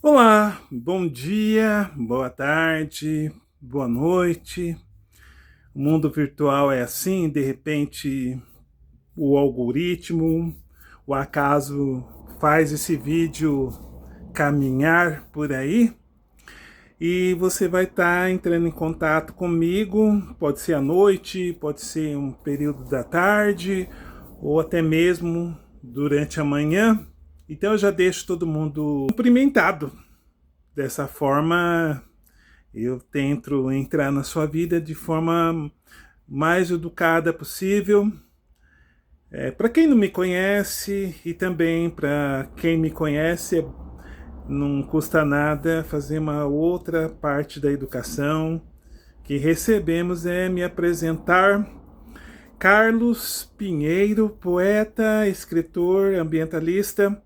Olá, bom dia, boa tarde, boa noite. O mundo virtual é assim, de repente o algoritmo, o acaso faz esse vídeo caminhar por aí e você vai estar entrando em contato comigo, pode ser à noite, pode ser um período da tarde ou até mesmo durante a manhã. Então eu já deixo todo mundo cumprimentado. Dessa forma, eu tento entrar na sua vida de forma mais educada possível. Para quem não me conhece e também para quem me conhece, não custa nada fazer uma outra parte da educação que recebemos é me apresentar. Carlos Pinheiro, poeta, escritor, ambientalista.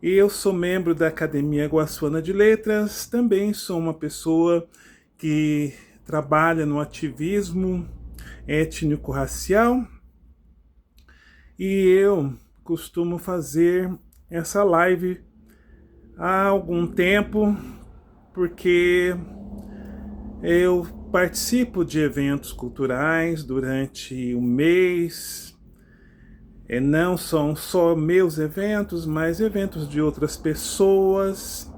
Eu sou membro da Academia Guaçuana de Letras, também sou uma pessoa que trabalha no ativismo étnico-racial e eu costumo fazer essa live há algum tempo porque eu participo de eventos culturais durante o mês. Não são só meus eventos, mas eventos de outras pessoas.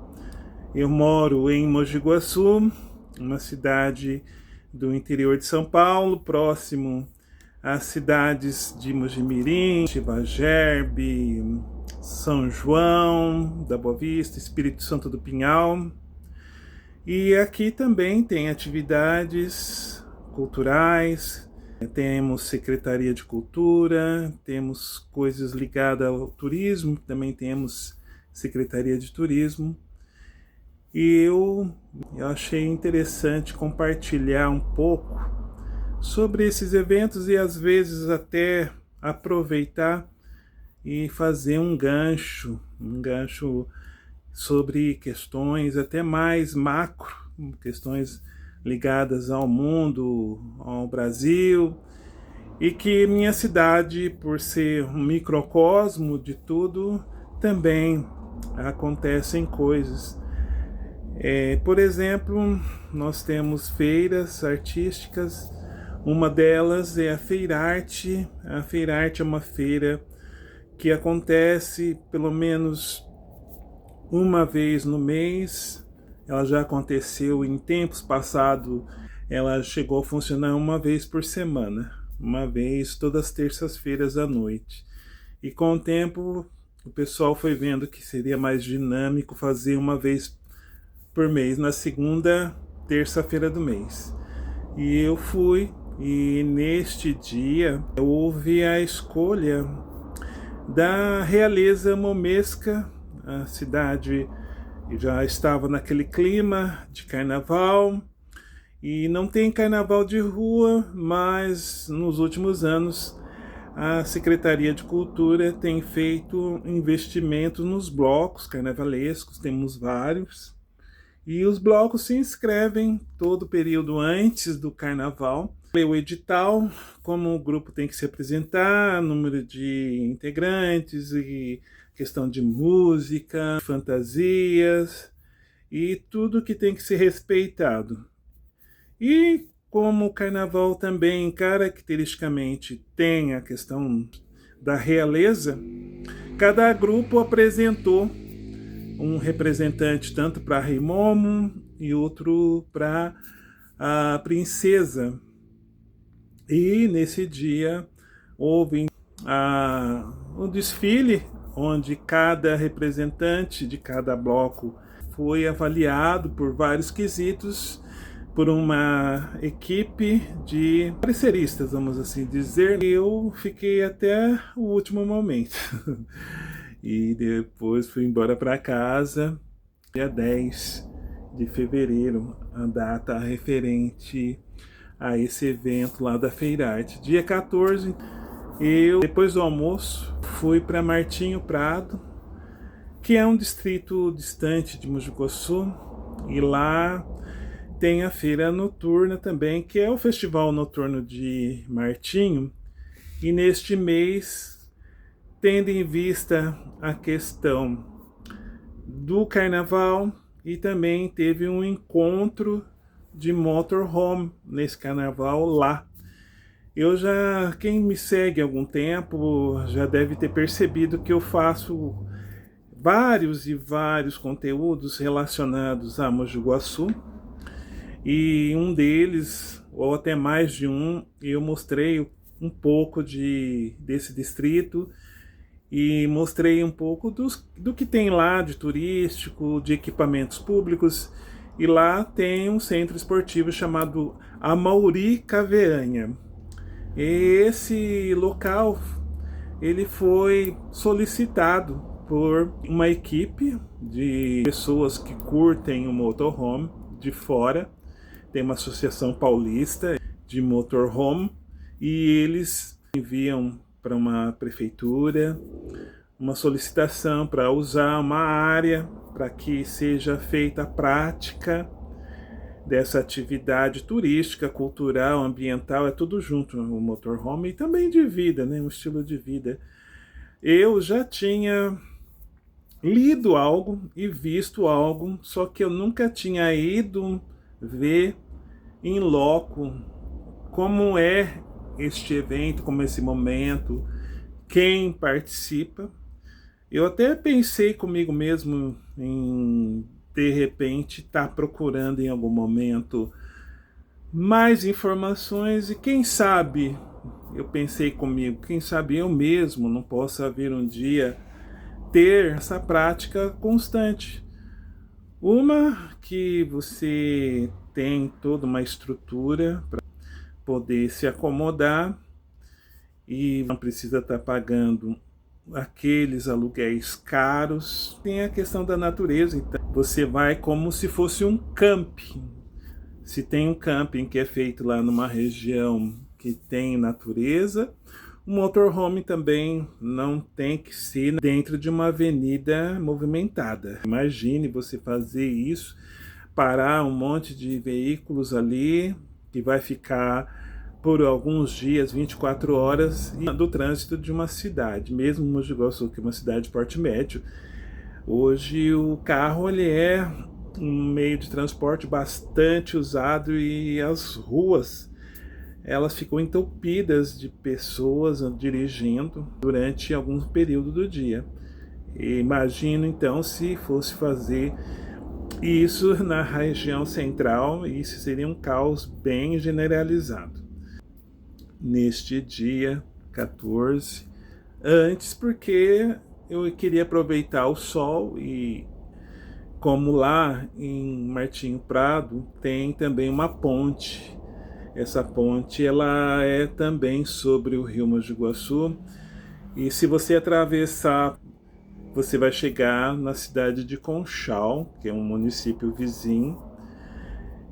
Eu moro em Mogi Guaçu, uma cidade do interior de São Paulo, próximo às cidades de Mojimirim, Tibagerbe, São João da Boa Vista, Espírito Santo do Pinhal. E aqui também tem atividades culturais, temos Secretaria de Cultura, temos coisas ligadas ao turismo, também temos Secretaria de Turismo. E eu achei interessante compartilhar um pouco sobre esses eventos e às vezes até aproveitar e fazer um gancho sobre questões até mais macro, questões ligadas ao mundo, ao Brasil, e que minha cidade, por ser um microcosmo de tudo, também acontecem coisas. Por exemplo, nós temos feiras artísticas, uma delas é a Feirarte. A Feirarte é uma feira que acontece pelo menos uma vez no mês. Ela já aconteceu em tempos passados, ela chegou a funcionar uma vez por semana, uma vez todas as terças-feiras à noite. E com o tempo, o pessoal foi vendo que seria mais dinâmico fazer uma vez por mês, na segunda terça-feira do mês. E eu fui, e neste dia houve a escolha da realeza momesca. A cidade já estava naquele clima de carnaval, e não tem carnaval de rua, mas nos últimos anos a Secretaria de Cultura tem feito investimentos nos blocos carnavalescos, temos vários, e os blocos se inscrevem todo o período antes do carnaval. O edital, como o grupo tem que se apresentar, número de integrantes e questão de música, fantasias e tudo que tem que ser respeitado. E como o carnaval também caracteristicamente tem a questão da realeza, cada grupo apresentou um representante tanto para Rei Momo e outro para a princesa. E nesse dia houve um desfile onde cada representante de cada bloco foi avaliado por vários quesitos por uma equipe de pareceristas, vamos assim dizer. Eu fiquei até o último momento. E depois fui embora para casa, dia 10 de fevereiro, a data referente a esse evento lá da Feirarte. Dia 14, eu, depois do almoço, fui para Martinho Prado, que é um distrito distante de Mogi Guaçu, e lá tem a feira noturna também, que é o Festival Noturno de Martinho, e neste mês, tendo em vista a questão do carnaval e também teve um encontro de motorhome nesse carnaval lá. Quem me segue há algum tempo já deve ter percebido que eu faço vários e vários conteúdos relacionados a Mogi Guaçu, e um deles, ou até mais de um, eu mostrei um pouco desse distrito e mostrei um pouco do que tem lá de turístico, de equipamentos públicos, e lá tem um centro esportivo chamado Amauri Caveanha. Esse local ele foi solicitado por uma equipe de pessoas que curtem o motorhome de fora. Tem uma associação paulista de motorhome e eles enviam para uma prefeitura uma solicitação para usar uma área para que seja feita a prática dessa atividade turística, cultural, ambiental, é tudo junto, o motorhome, e também de vida, né, um estilo de vida. Eu já tinha lido algo e visto algo, só que eu nunca tinha ido ver em loco como é este evento, como esse momento, quem participa. Eu até pensei comigo mesmo em, de repente, estar procurando em algum momento mais informações e quem sabe, eu pensei comigo, quem sabe eu mesmo não possa vir um dia ter essa prática constante. Uma que você tem toda uma estrutura para poder se acomodar e não precisa estar pagando aqueles aluguéis caros. Tem a questão da natureza, então você vai como se fosse um camping. Se tem um camping que é feito lá numa região que tem natureza, o motorhome também não tem que ser dentro de uma avenida movimentada. Imagine você fazer isso, parar um monte de veículos ali, que vai ficar por alguns dias, 24 horas, do trânsito de uma cidade. Mesmo Mogi Guaçu, que é uma cidade de porte médio, hoje o carro ele é um meio de transporte bastante usado e as ruas elas ficam entupidas de pessoas dirigindo durante algum período do dia. E imagino então se fosse fazer isso na região central, isso seria um caos bem generalizado. Neste dia 14, antes porque eu queria aproveitar o sol e como lá em Martinho Prado tem também uma ponte. Essa ponte ela é também sobre o rio Mogi Guaçu e se você atravessar, você vai chegar na cidade de Conchal, que é um município vizinho.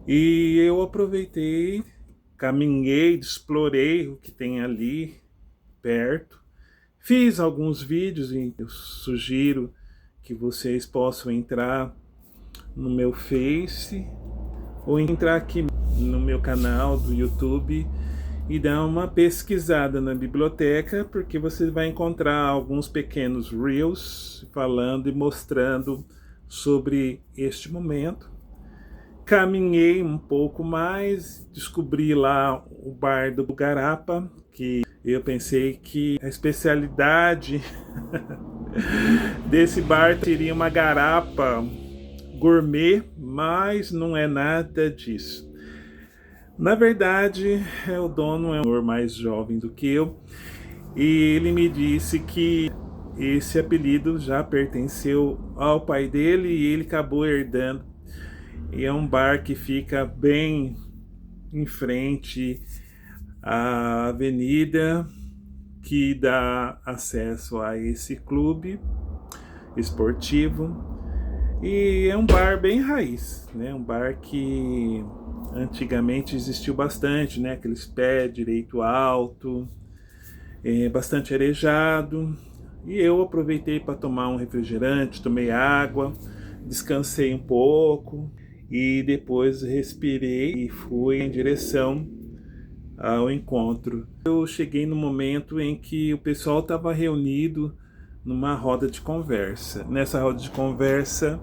E eu aproveitei, caminhei, explorei o que tem ali perto. Fiz alguns vídeos e eu sugiro que vocês possam entrar no meu Face ou entrar aqui no meu canal do YouTube e dar uma pesquisada na biblioteca, porque você vai encontrar alguns pequenos reels falando e mostrando sobre este momento. Caminhei um pouco mais, descobri lá o bar do Garapa, que eu pensei que a especialidade desse bar seria uma garapa gourmet, mas não é nada disso. Na verdade, o dono é um senhor mais jovem do que eu, e ele me disse que esse apelido já pertenceu ao pai dele e ele acabou herdando. E é um bar que fica bem em frente à avenida que dá acesso a esse clube esportivo. E é um bar bem raiz, né? Um bar que antigamente existiu bastante, né? Aqueles pés direito alto, bastante arejado. E eu aproveitei para tomar um refrigerante, tomei água, descansei um pouco e depois respirei e fui em direção ao encontro. Eu cheguei no momento em que o pessoal estava reunido numa roda de conversa. Nessa roda de conversa,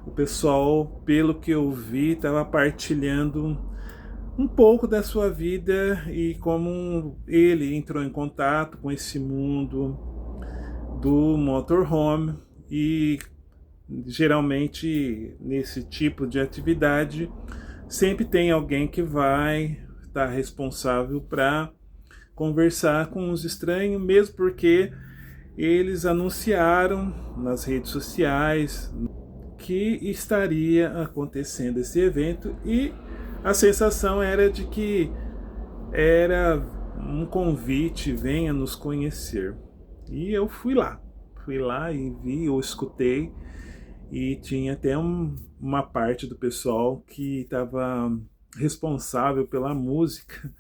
o pessoal, pelo que eu vi, estava partilhando um pouco da sua vida e como ele entrou em contato com esse mundo do motorhome. E geralmente nesse tipo de atividade sempre tem alguém que vai estar responsável para conversar com os estranhos, mesmo porque eles anunciaram nas redes sociais que estaria acontecendo esse evento, e a sensação era de que era um convite, venha nos conhecer. E eu fui lá e vi, eu escutei, e tinha até uma parte do pessoal que estava responsável pela música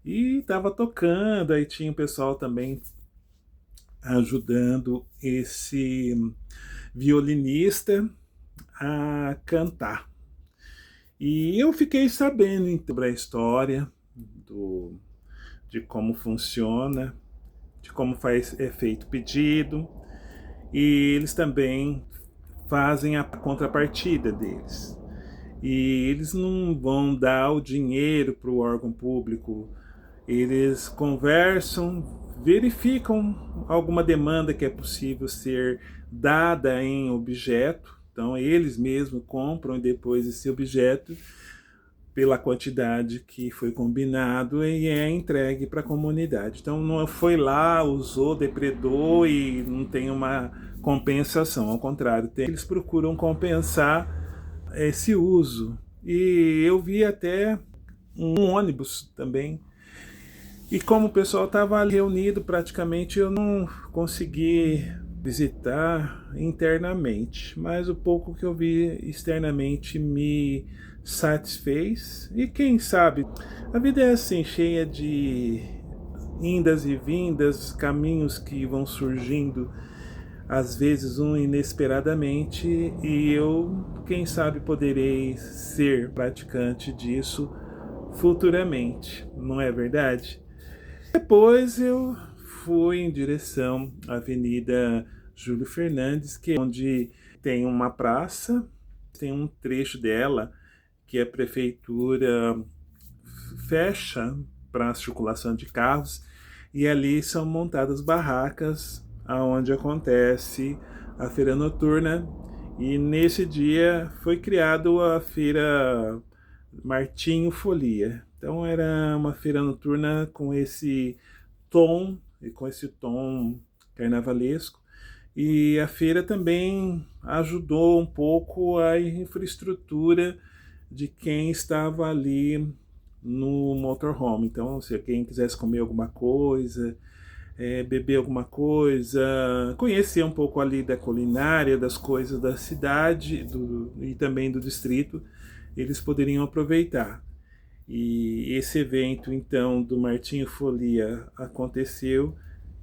e estava tocando, aí tinha o pessoal também ajudando esse violinista a cantar. E eu fiquei sabendo então da história de como funciona, de como é feito o pedido, e eles também fazem a contrapartida deles. E eles não vão dar o dinheiro para o órgão público, eles conversam, verificam alguma demanda que é possível ser dada em objeto, então eles mesmos compram depois esse objeto pela quantidade que foi combinado e é entregue para a comunidade. Então não foi lá, usou, depredou e não tem uma compensação, ao contrário, eles procuram compensar esse uso. E eu vi até um ônibus também. E como o pessoal estava reunido, praticamente eu não consegui visitar internamente, mas o pouco que eu vi externamente me satisfez. E quem sabe, a vida é assim, cheia de indas e vindas, caminhos que vão surgindo, às vezes inesperadamente, e eu, quem sabe, poderei ser praticante disso futuramente, não é verdade? Depois eu fui em direção à Avenida Júlio Fernandes, que é onde tem uma praça, tem um trecho dela que a prefeitura fecha para a circulação de carros, e ali são montadas barracas aonde acontece a feira noturna. E nesse dia foi criado a feira Martinho Folia. Então era uma feira noturna com esse tom carnavalesco, e a feira também ajudou um pouco a infraestrutura de quem estava ali no motorhome. Então, se quem quisesse comer alguma coisa, beber alguma coisa, conhecer um pouco ali da culinária, das coisas da cidade e também do distrito, eles poderiam aproveitar. E esse evento, então, do Martinho Folia aconteceu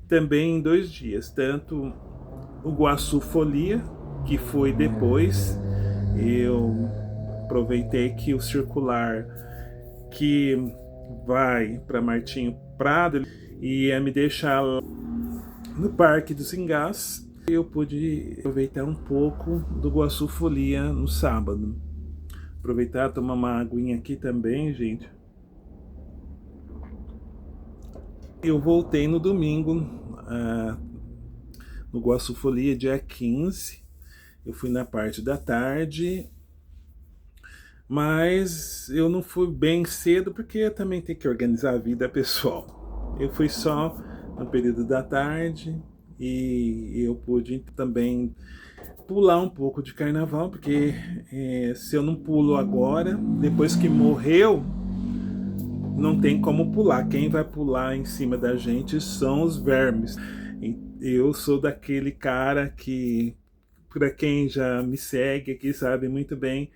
também em 2 dias, tanto o Guaçu Folia, que foi depois. Eu aproveitei que o circular que vai para Martinho Prado ia me deixar no Parque dos Engás. Eu pude aproveitar um pouco do Guaçu Folia no sábado. Aproveitar, tomar uma aguinha aqui também, gente. Eu voltei no domingo, no Guaçu Folia, dia 15. Eu fui na parte da tarde, mas eu não fui bem cedo porque eu também tenho que organizar a vida pessoal. Eu fui só no período da tarde e eu pude também pular um pouco de carnaval, porque se eu não pulo agora, depois que morreu, não tem como pular. Quem vai pular em cima da gente são os vermes. Eu sou daquele cara que, para quem já me segue aqui, sabe muito bem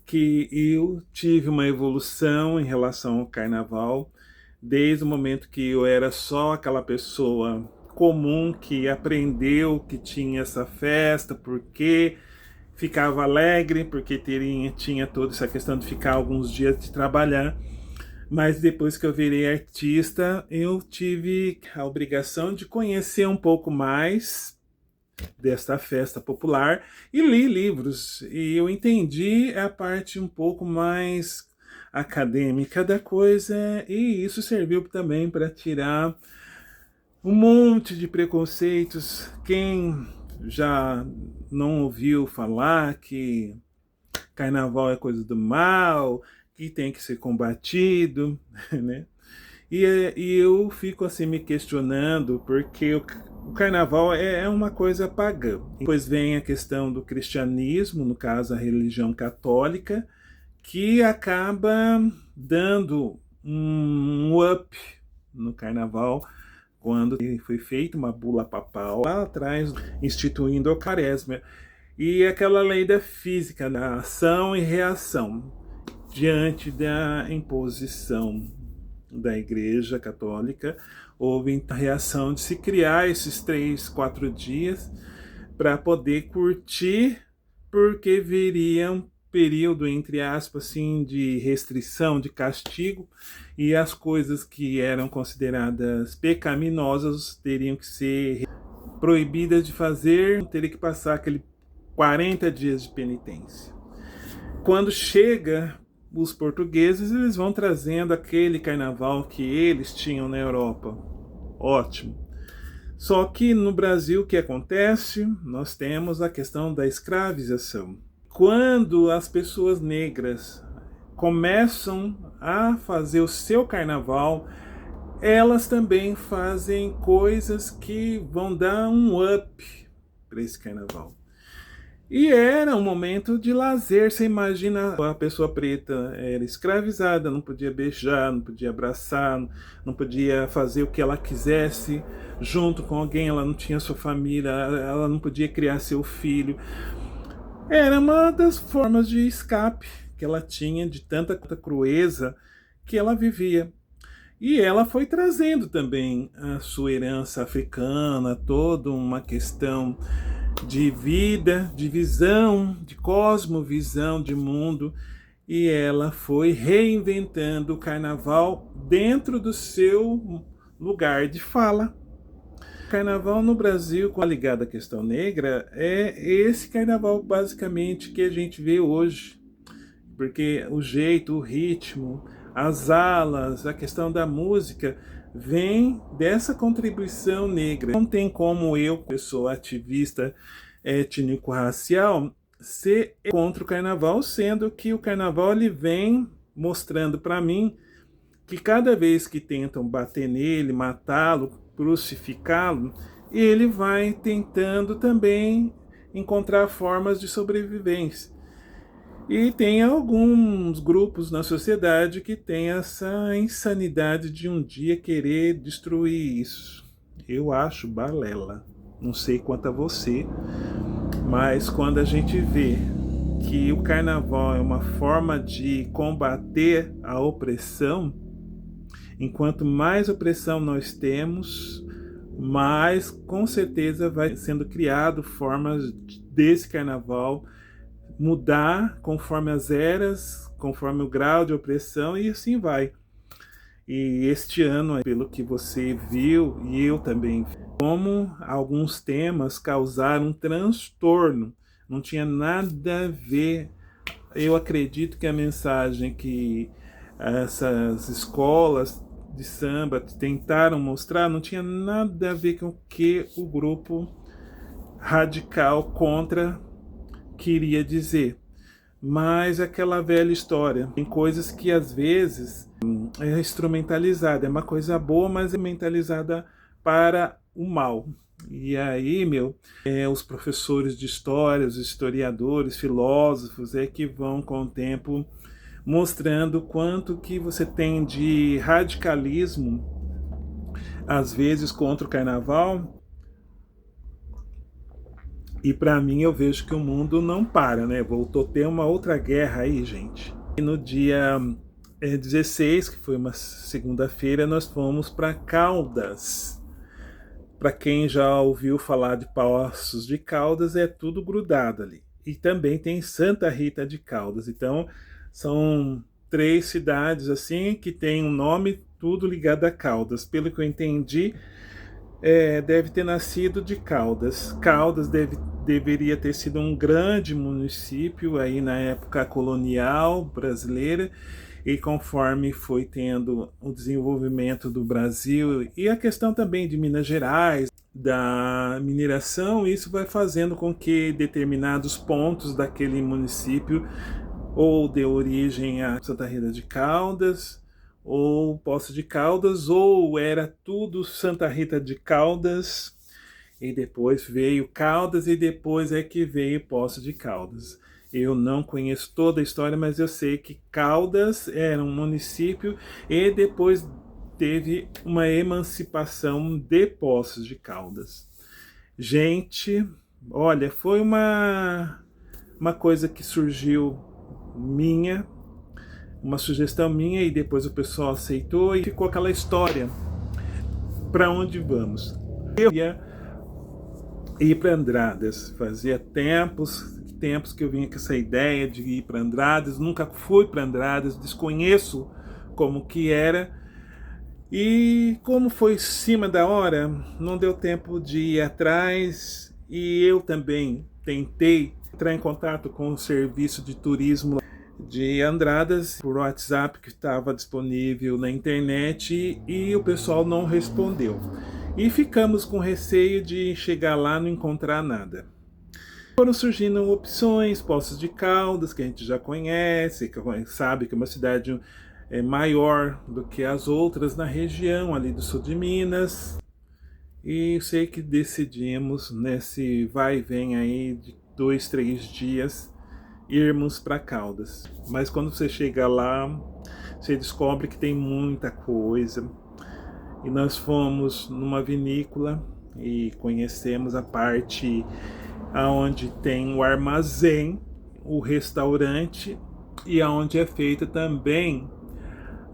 que eu tive uma evolução em relação ao carnaval, desde o momento que eu era só aquela pessoa comum que aprendeu que tinha essa festa, porque ficava alegre, porque tinha toda essa questão de ficar alguns dias de trabalhar. Mas depois que eu virei artista, eu tive a obrigação de conhecer um pouco mais desta festa popular e li livros. E eu entendi a parte um pouco mais acadêmica da coisa, e isso serviu também para tirar um monte de preconceitos. Quem já não ouviu falar que carnaval é coisa do mal, que tem que ser combatido, né? E eu fico assim me questionando, porque o carnaval é uma coisa pagã. Depois vem a questão do cristianismo, no caso a religião católica, que acaba dando um up no carnaval, quando foi feita uma bula papal lá atrás, instituindo a quaresma. E aquela lei da física, da ação e reação, diante da imposição da Igreja Católica, houve a reação de se criar esses 3, 4 dias para poder curtir, porque viria um período, entre aspas, assim, de restrição, de castigo, e as coisas que eram consideradas pecaminosas teriam que ser proibidas de fazer, teria que passar aquele 40 dias de penitência. Quando chega os portugueses, eles vão trazendo aquele carnaval que eles tinham na Europa. Ótimo. Só que no Brasil o que acontece? Nós temos a questão da escravização. Quando as pessoas negras começam a fazer o seu carnaval, elas também fazem coisas que vão dar um up para esse carnaval. E era um momento de lazer. Você imagina, a pessoa preta era escravizada, não podia beijar, não podia abraçar, não podia fazer o que ela quisesse junto com alguém, ela não tinha sua família, ela não podia criar seu filho. Era uma das formas de escape que ela tinha de tanta crueza que ela vivia. E ela foi trazendo também a sua herança africana, toda uma questão de vida, de visão, de cosmovisão de mundo, e ela foi reinventando o carnaval dentro do seu lugar de fala. O carnaval no Brasil, ligado à questão negra, é esse carnaval basicamente que a gente vê hoje, porque o jeito, o ritmo, as alas, a questão da música vem dessa contribuição negra. Não tem como eu, pessoa ativista étnico-racial, ser contra o carnaval, sendo que o carnaval ele vem mostrando para mim que cada vez que tentam bater nele, matá-lo, crucificá-lo, ele vai tentando também encontrar formas de sobrevivência. E tem alguns grupos na sociedade que tem essa insanidade de um dia querer destruir isso. Eu acho balela. Não sei quanto a você, mas quando a gente vê que o carnaval é uma forma de combater a opressão, enquanto mais opressão nós temos, mais com certeza vai sendo criado formas desse carnaval mudar conforme as eras, conforme o grau de opressão, e assim vai. E este ano, pelo que você viu, e eu também vi, como alguns temas causaram um transtorno, não tinha nada a ver. Eu acredito que a mensagem que essas escolas de samba tentaram mostrar não tinha nada a ver com o que o grupo radical contra queria dizer. Mas aquela velha história, tem coisas que às vezes é instrumentalizada, é uma coisa boa, mas é mentalizada para o mal. E aí, os professores de história, os historiadores, filósofos, é que vão com o tempo mostrando quanto que você tem de radicalismo, às vezes contra o carnaval. E para mim eu vejo que o mundo não para, né? Voltou a ter uma outra guerra aí, gente. E no dia 16, que foi uma segunda-feira, nós fomos para Caldas. Para quem já ouviu falar de Poços de Caldas, é tudo grudado ali. E também tem Santa Rita de Caldas. Então, são 3 cidades assim que tem um nome tudo ligado a Caldas. Pelo que eu entendi, Deve ter nascido de Caldas. Caldas deveria ter sido um grande município aí na época colonial brasileira, e conforme foi tendo o desenvolvimento do Brasil e a questão também de Minas Gerais, da mineração, isso vai fazendo com que determinados pontos daquele município ou dê origem a Santa Rita de Caldas, ou Poços de Caldas, ou era tudo Santa Rita de Caldas, e depois veio Caldas, e depois é que veio Poços de Caldas. Eu não conheço toda a história, mas eu sei que Caldas era um município e depois teve uma emancipação de Poços de Caldas. Gente, olha, foi uma coisa que surgiu minha, uma sugestão minha, e depois o pessoal aceitou e ficou aquela história. Para onde vamos? Eu ia ir para Andradas. Fazia tempos que eu vinha com essa ideia de ir para Andradas. Nunca fui para Andradas, desconheço como que era. E como foi em cima da hora, não deu tempo de ir atrás, e eu também tentei entrar em contato com o serviço de turismo de Andradas por WhatsApp que estava disponível na internet, e o pessoal não respondeu. E ficamos com receio de chegar lá e não encontrar nada. Foram surgindo opções, Poços de Caldas, que a gente já conhece, que sabe que é uma cidade maior do que as outras na região ali do sul de Minas. E sei que decidimos, nesse vai e vem aí de 2, 3 dias, irmos para Caldas. Mas quando você chega lá, você descobre que tem muita coisa. E nós fomos numa vinícola e conhecemos a parte aonde tem o armazém, o restaurante, e aonde é feita também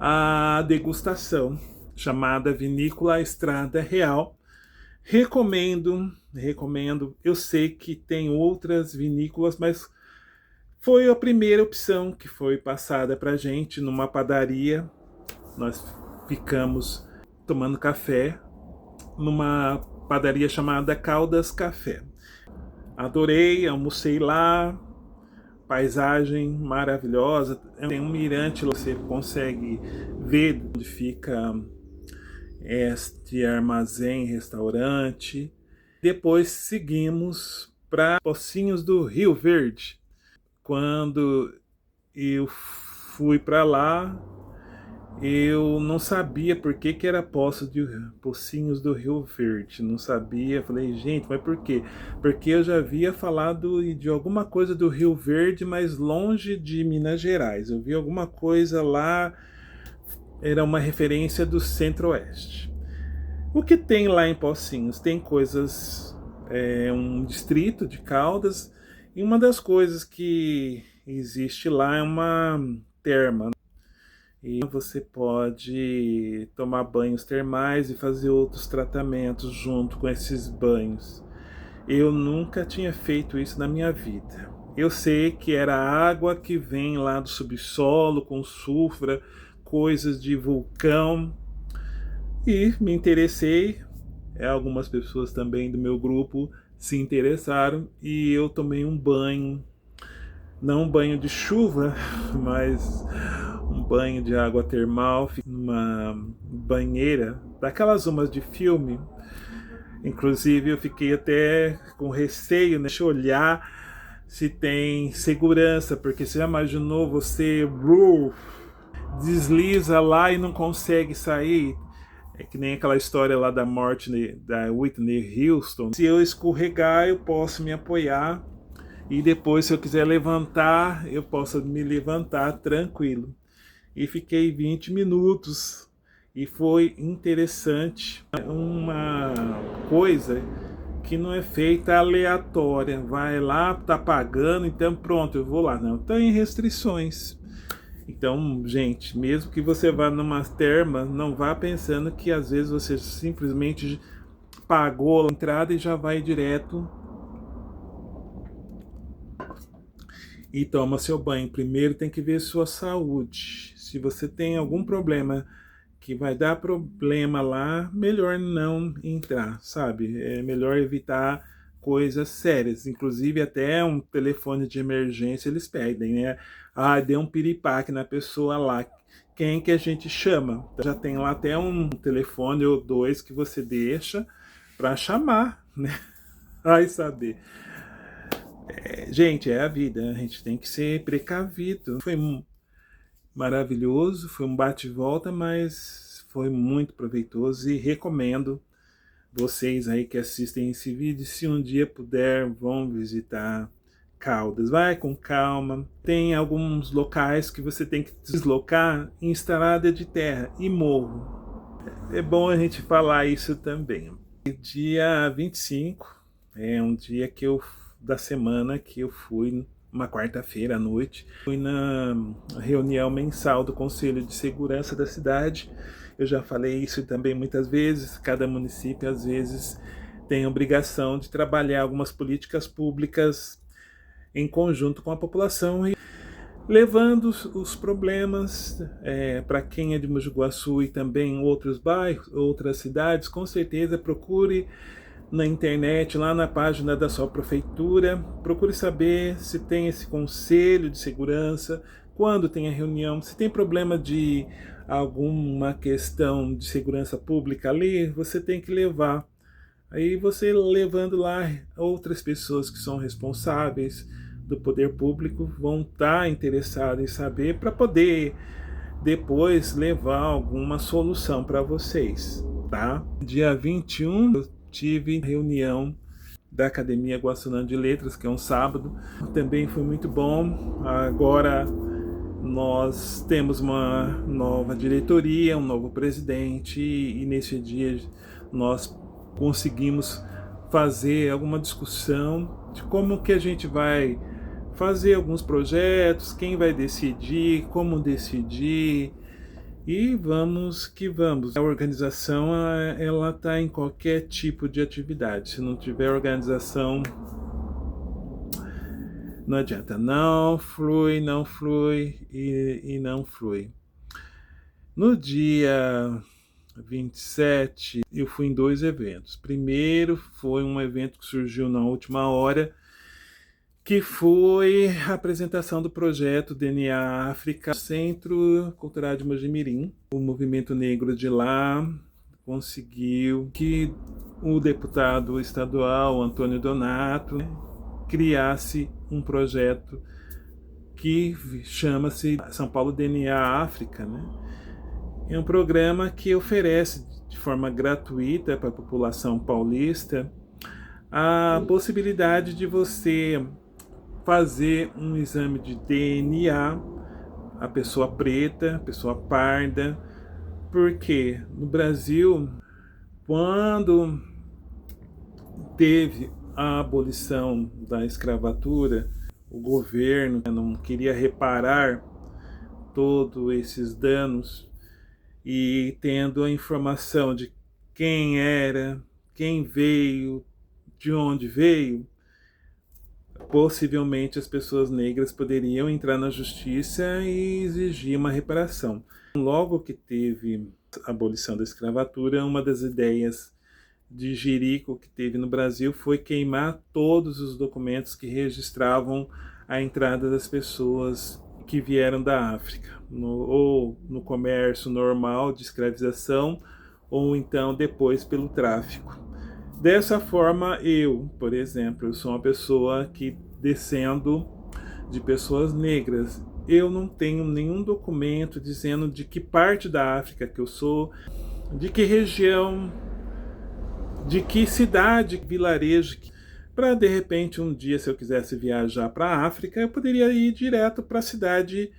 a degustação, chamada Vinícola Estrada Real. Recomendo. Eu sei que tem outras vinícolas, mas foi a primeira opção que foi passada pra gente numa padaria. Nós ficamos tomando café numa padaria chamada Caldas Café. Adorei, almocei lá, paisagem maravilhosa. Tem um mirante, você consegue ver onde fica este armazém, restaurante. Depois seguimos para Pocinhos do Rio Verde. Quando eu fui para lá, eu não sabia por que era Pocinhos do Rio Verde. Não sabia. Falei, gente, mas por quê? Porque eu já havia falado de alguma coisa do Rio Verde, mas longe de Minas Gerais. Eu vi alguma coisa lá, era uma referência do Centro-Oeste. O que tem lá em Pocinhos? Tem coisas, um distrito de Caldas, e uma das coisas que existe lá é uma terma. E você pode tomar banhos termais e fazer outros tratamentos junto com esses banhos. Eu nunca tinha feito isso na minha vida. Eu sei que era água que vem lá do subsolo, com sulfura, coisas de vulcão. E me interessei. Algumas pessoas também do meu grupo se interessaram, e eu tomei um banho. Não um banho de chuva, mas um banho de água termal, numa banheira, daquelas umas de filme. Inclusive eu fiquei até com receio, né? Deixa eu olhar se tem segurança, porque você já imaginou você desliza lá e não consegue sair? É que nem aquela história lá da morte da Whitney Houston. Se eu escorregar, eu posso me apoiar, e depois, se eu quiser levantar, eu posso me levantar tranquilo. E fiquei 20 minutos e foi interessante. Uma coisa que não é feita aleatória. Vai lá, tá pagando, então pronto, eu vou lá. Não, tem restrições. Então, gente, mesmo que você vá numa terma, não vá pensando que às vezes você simplesmente pagou a entrada e já vai direto e toma seu banho. Primeiro tem que ver sua saúde. Se você tem algum problema que vai dar problema lá, melhor não entrar, sabe? É melhor evitar coisas sérias, inclusive até um telefone de emergência eles pedem, né? Ah, deu um piripaque na pessoa lá, quem que a gente chama? Já tem lá até um telefone ou dois que você deixa para chamar, né? Ai, saber. Gente, é a vida, a gente tem que ser precavido. Foi maravilhoso, foi um bate e volta, mas foi muito proveitoso e recomendo vocês aí que assistem esse vídeo, se um dia puder, vão visitar Caldas. Vai com calma. Tem alguns locais que você tem que deslocar em estrada de terra e morro. É bom a gente falar isso também. Dia 25 é um dia da semana que eu fui, uma quarta-feira à noite, fui na reunião mensal do Conselho de Segurança da cidade. Eu já falei isso também muitas vezes, cada município às vezes tem a obrigação de trabalhar algumas políticas públicas em conjunto com a população, e levando os problemas para quem é de Mogi Guaçu e também outros bairros, outras cidades. Com certeza procure na internet, lá na página da sua prefeitura, procure saber se tem esse conselho de segurança, quando tem a reunião, se tem problema de alguma questão de segurança pública ali, você tem que levar. Aí você levando lá, outras pessoas que são responsáveis do poder público vão estar interessadas em saber, para poder depois levar alguma solução para vocês, tá? Dia 21 eu tive reunião da Academia Guaçunã de Letras, que é um sábado, também foi muito bom. Agora nós temos uma nova diretoria, um novo presidente, e nesse dia nós conseguimos fazer alguma discussão de como que a gente vai fazer alguns projetos, quem vai decidir, como decidir, e vamos que vamos. A organização, ela está em qualquer tipo de atividade. Se não tiver organização, não adianta, não flui e não flui. No dia 27, eu fui em 2 eventos. Primeiro foi um evento que surgiu na última hora, que foi a apresentação do projeto DNA África, Centro Cultural de Mojimirim. O movimento negro de lá conseguiu que o deputado estadual Antônio Donato criasse um projeto que chama-se São Paulo DNA África, né? É um programa que oferece de forma gratuita para a população paulista a possibilidade de você fazer um exame de DNA, a pessoa preta, a pessoa parda, porque no Brasil, quando teve a abolição da escravatura, o governo não queria reparar todos esses danos, e tendo a informação de quem era, quem veio, de onde veio, possivelmente as pessoas negras poderiam entrar na justiça e exigir uma reparação. Logo que teve a abolição da escravatura, uma das ideias de Jerico que teve no Brasil foi queimar todos os documentos que registravam a entrada das pessoas que vieram da África, ou no comércio normal de escravização, ou então depois pelo tráfico. Dessa forma, eu, por exemplo, eu sou uma pessoa que descendo de pessoas negras. Eu não tenho nenhum documento dizendo de que parte da África que eu sou, de que região, de que cidade, vilarejo. Para de repente um dia, se eu quisesse viajar para a África, eu poderia ir direto para a cidade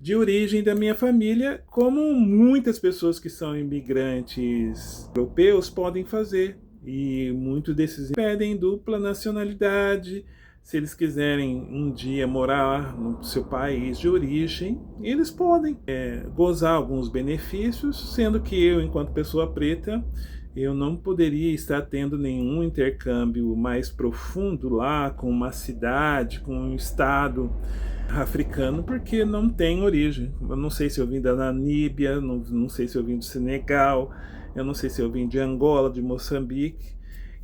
de origem da minha família, como muitas pessoas que são imigrantes europeus podem fazer. E muitos desses pedem dupla nacionalidade. Se eles quiserem um dia morar no seu país de origem, eles podem gozar alguns benefícios, sendo que eu, enquanto pessoa preta, eu não poderia estar tendo nenhum intercâmbio mais profundo lá com uma cidade, com um estado africano, porque não tem origem. Eu não sei se eu vim da Namíbia, não sei se eu vim do Senegal, eu não sei se eu vim de Angola, de Moçambique.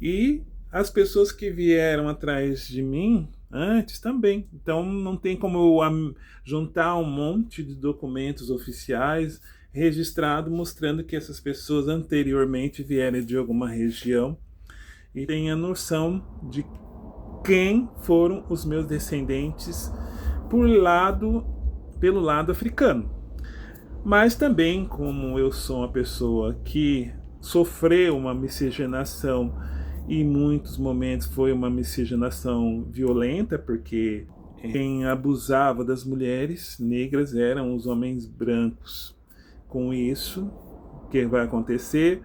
E as pessoas que vieram atrás de mim antes também. Então não tem como eu juntar um monte de documentos oficiais registrado mostrando que essas pessoas anteriormente vieram de alguma região e tenha noção de quem foram os meus descendentes pelo lado africano. Mas também, como eu sou uma pessoa que sofreu uma miscigenação e em muitos momentos foi uma miscigenação violenta, porque quem abusava das mulheres negras eram os homens brancos. Com isso, o que vai acontecer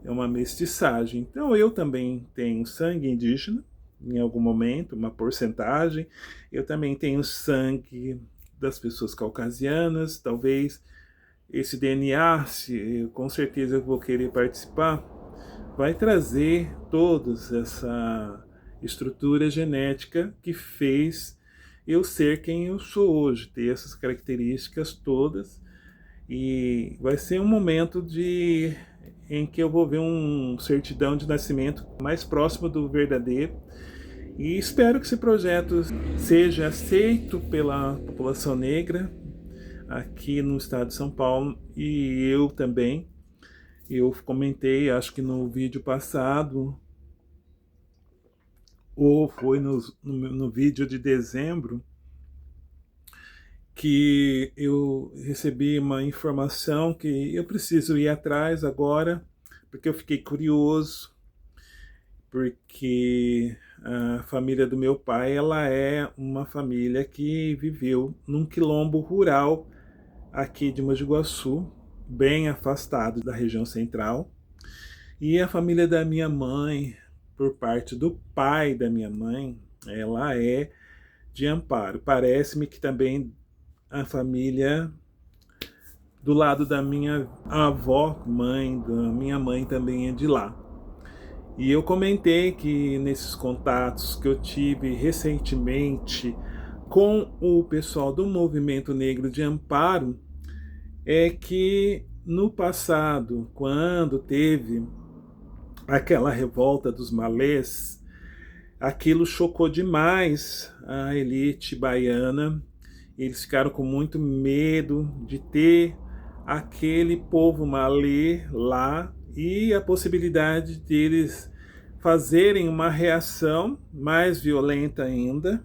é uma mestiçagem. Então eu também tenho sangue indígena, em algum momento, uma porcentagem. Eu também tenho sangue das pessoas caucasianas, talvez esse DNA, com certeza eu vou querer participar, vai trazer toda essa estrutura genética que fez eu ser quem eu sou hoje, ter essas características todas. E vai ser um momento em que eu vou ver um certidão de nascimento mais próximo do verdadeiro. E espero que esse projeto seja aceito pela população negra aqui no estado de São Paulo e eu também. Eu comentei, acho que no vídeo passado, ou foi no vídeo de dezembro, que eu recebi uma informação que eu preciso ir atrás agora, porque eu fiquei curioso, porque a família do meu pai, ela é uma família que viveu num quilombo rural aqui de Mogi Guaçu, bem afastado da região central. E a família da minha mãe, por parte do pai da minha mãe, ela é de Amparo. Parece-me que também a família do lado da minha avó, mãe, da minha mãe também é de lá. E eu comentei que nesses contatos que eu tive recentemente com o pessoal do Movimento Negro de Amparo, é que no passado, quando teve aquela revolta dos malês, aquilo chocou demais a elite baiana. Eles ficaram com muito medo de ter aquele povo malê lá e a possibilidade deles fazerem uma reação mais violenta ainda.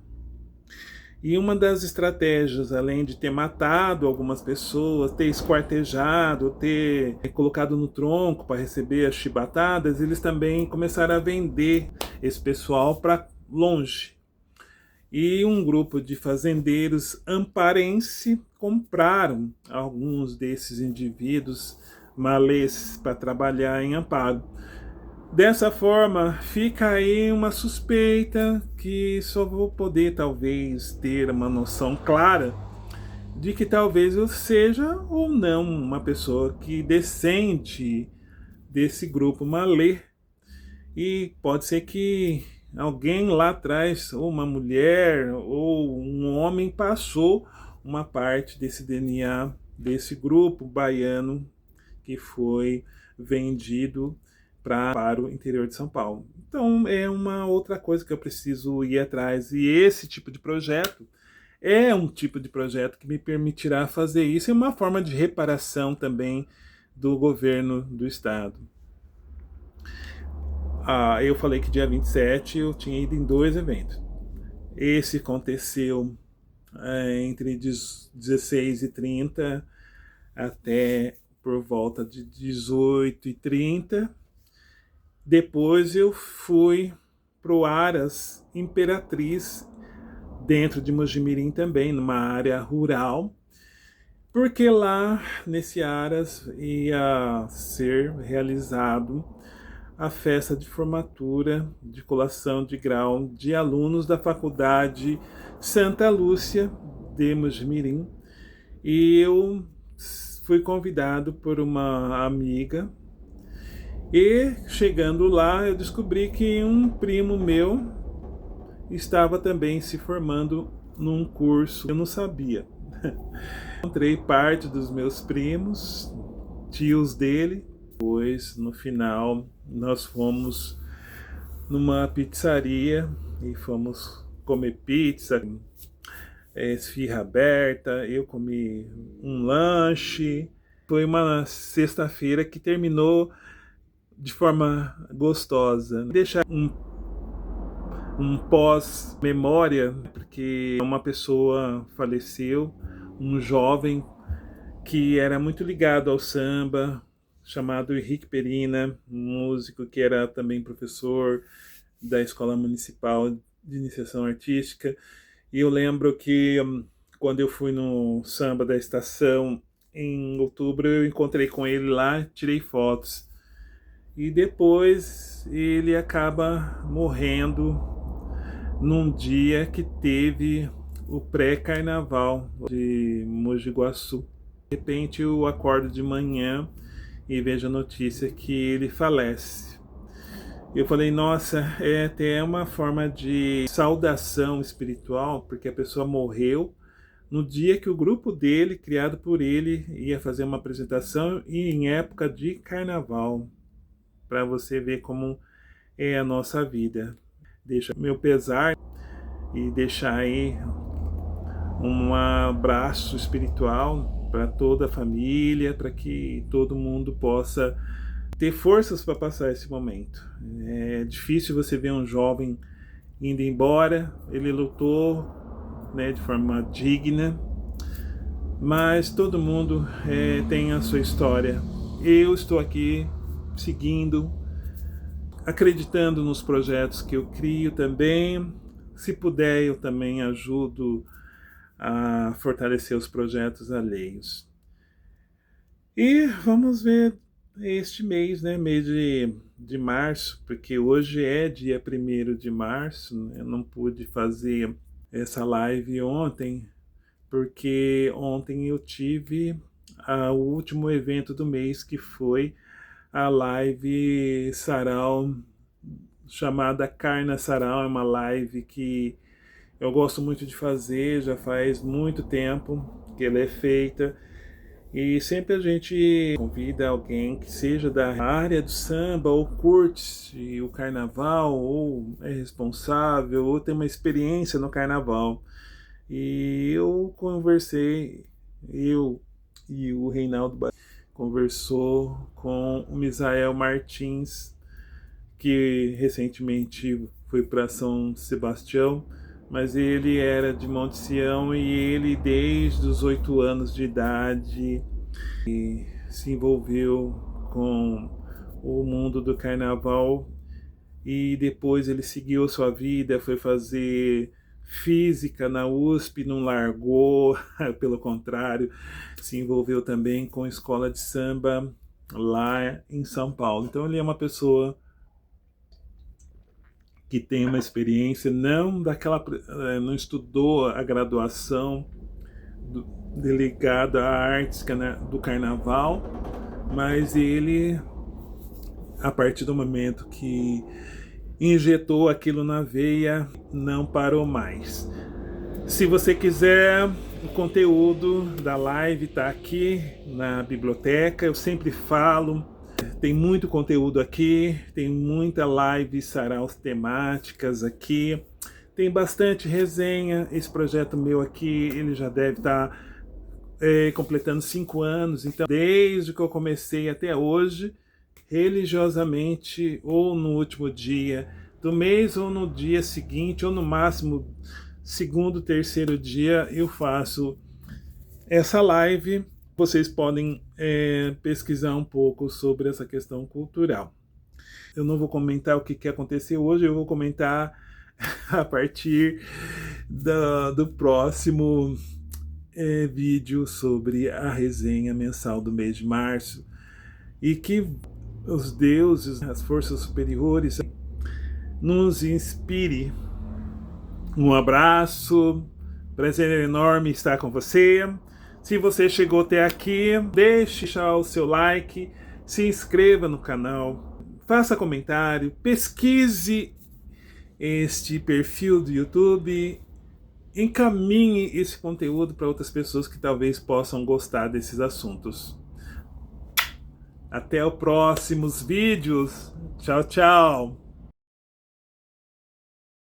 E uma das estratégias, além de ter matado algumas pessoas, ter esquartejado, ter colocado no tronco para receber as chibatadas, eles também começaram a vender esse pessoal para longe. E um grupo de fazendeiros amparense compraram alguns desses indivíduos malês para trabalhar em Amparo. Dessa forma, fica aí uma suspeita que só vou poder talvez ter uma noção clara de que talvez eu seja ou não uma pessoa que descende desse grupo malê. E pode ser que alguém lá atrás, ou uma mulher, ou um homem, passou uma parte desse DNA desse grupo baiano que foi vendido para o interior de São Paulo. Então é uma outra coisa que eu preciso ir atrás. E esse tipo de projeto é um tipo de projeto que me permitirá fazer isso. É uma forma de reparação também do governo do estado. Eu falei que dia 27 eu tinha ido em 2 eventos. Esse aconteceu entre 16h30 até por volta de 18h30. Depois eu fui para o Aras Imperatriz, dentro de Mojimirim também, numa área rural, porque lá nesse Aras ia ser realizado a festa de formatura, de colação de grau de alunos da Faculdade Santa Lúcia de Mojimirim. E eu fui convidado por uma amiga E chegando lá, eu descobri que um primo meu estava também se formando num curso. Eu não sabia. Encontrei parte dos meus primos, tios dele. Depois, no final, nós fomos numa pizzaria e fomos comer pizza, esfirra aberta. Eu comi um lanche. Foi uma sexta-feira que terminou de forma gostosa. Deixar um pós-memória, porque uma pessoa faleceu, um jovem que era muito ligado ao samba, chamado Henrique Perina, um músico que era também professor da Escola Municipal de Iniciação Artística. E eu lembro que quando eu fui no samba da estação em outubro, eu encontrei com ele lá, tirei fotos. E depois ele acaba morrendo num dia que teve o pré-carnaval de Mogi Guaçu. De repente eu acordo de manhã e vejo a notícia que ele falece. Eu falei, nossa, é até uma forma de saudação espiritual, porque a pessoa morreu no dia que o grupo dele, criado por ele, ia fazer uma apresentação e em época de carnaval. Para você ver como é a nossa vida. Deixa meu pesar e deixar aí um abraço espiritual para toda a família, para que todo mundo possa ter forças para passar esse momento. É difícil você ver um jovem indo embora, ele lutou, né, de forma digna, mas todo mundo tem a sua história. Eu estou aqui seguindo, acreditando nos projetos que eu crio também. Se puder, eu também ajudo a fortalecer os projetos alheios. E vamos ver este mês, né? Mês de março, porque hoje é dia 1º de março. Eu não pude fazer essa live ontem, porque ontem eu tive o último evento do mês, que foi a live Sarau, chamada Carna Sarau. É uma live que eu gosto muito de fazer, já faz muito tempo que ela é feita, e sempre a gente convida alguém que seja da área do samba, ou curte o carnaval, ou é responsável, ou tem uma experiência no carnaval. E eu conversei, eu e o Reinaldo conversou com o Misael Martins, que recentemente foi para São Sebastião, mas ele era de Monte Sião e ele, desde os 8 anos de idade, se envolveu com o mundo do carnaval, e depois ele seguiu sua vida, foi fazer física na USP, não largou, pelo contrário, se envolveu também com a escola de samba lá em São Paulo. Então ele é uma pessoa que tem uma experiência, não não estudou a graduação ligada à artes do carnaval, mas ele, a partir do momento que injetou aquilo na veia, não parou mais. Se você quiser, o conteúdo da live está aqui na biblioteca. Eu sempre falo, tem muito conteúdo aqui, tem muita live saraus temáticas aqui, tem bastante resenha. Esse projeto meu aqui, ele já deve estar completando 5 anos, então desde que eu comecei até hoje, religiosamente, ou no último dia do mês, ou no dia seguinte, ou no máximo segundo, terceiro dia, eu faço essa live. Vocês podem pesquisar um pouco sobre essa questão cultural. Eu não vou comentar o que aconteceu hoje, eu vou comentar a partir do próximo vídeo sobre a resenha mensal do mês de março. E que os deuses, as forças superiores, nos inspire. Um abraço, prazer enorme estar com você. Se você chegou até aqui, deixe o seu like, se inscreva no canal, faça comentário, pesquise este perfil do YouTube, encaminhe esse conteúdo para outras pessoas que talvez possam gostar desses assuntos. Até os próximos vídeos. Tchau, tchau.